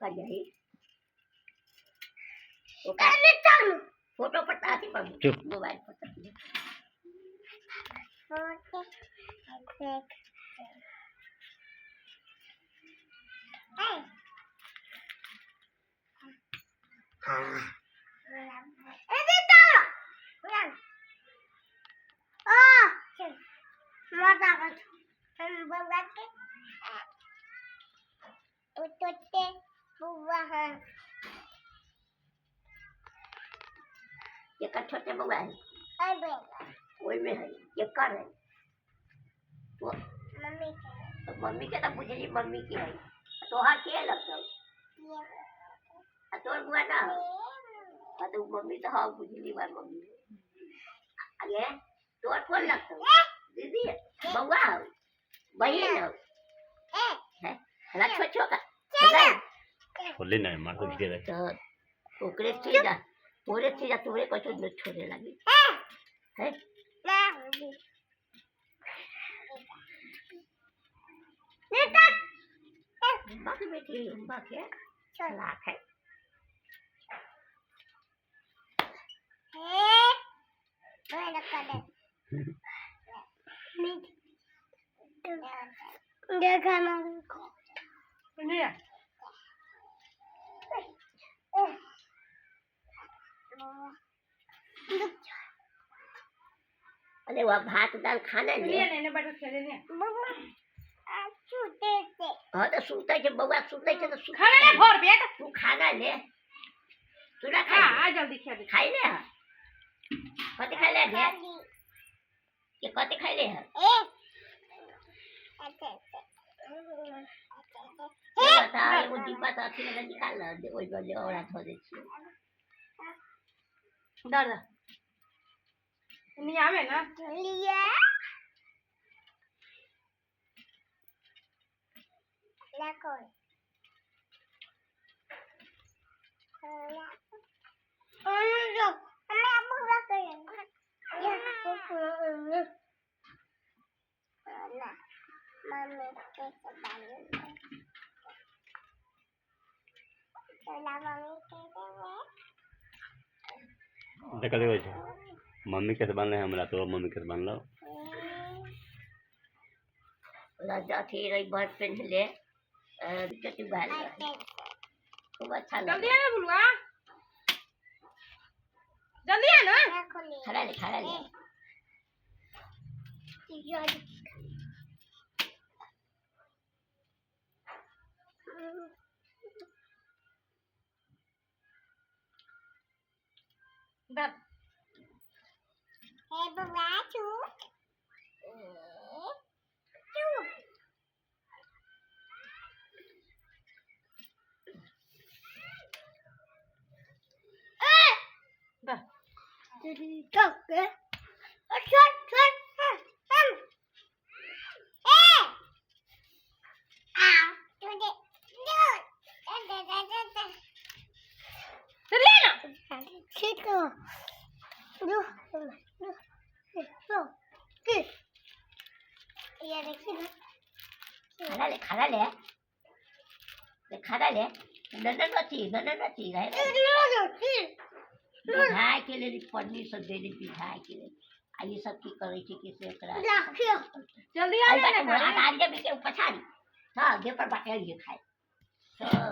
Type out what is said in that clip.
कर जाए वो कर फोटो पटाती पर मोबाइल पटाती ये का छोटे मोबाइल वही में है ये कर है वो मम्मी के तो पूछली मम्मी की है तोहार के लगता तोर बुआ ना तो मम्मी तो हाँ पूछली बार मम्मी अरे तोर कौन लगता दीदी बउआ बहन है हला छोटो का खोले ना मार को खींचे रहे तो ओकरे चीजा पूरे चीजा तुम्हें कुछ न छोड़ने लगी है बाकी बेटी बाकी लाख है अरे वह भात दाल खाना ले हाँ तो सुनते के बउआ सुनते के तो खाना भर बेटा तू खाना ले तू ना खा आ जल्दी खा दे खाई ले कते खाई ले ये कते खाई ले बता वो डिब्बा तो अच्छी लगा निकाल दे ओई गले औरा धो दे छी दादा नहीं आवे ना लिया ला कोई देखा देखो मम्मी कैसे बांध रहे हमरा तो मम्मी कैसे बांध लो राजा थी रही बर्फ पहन ले चटी बाल खूब अच्छा लगा जल्दी आ बुलवा जल्दी आ ना खड़ा ले दादा हे बउआ चुप दा खड़ा ले नननती रहे पिठाई के लिए पन्नी सब देली पिठाई के लिए आ ये सब की करे छे कैसे एकरा जल्दी आ ना आज के पछाड़ी हां दे पर बाटे ये खाए तो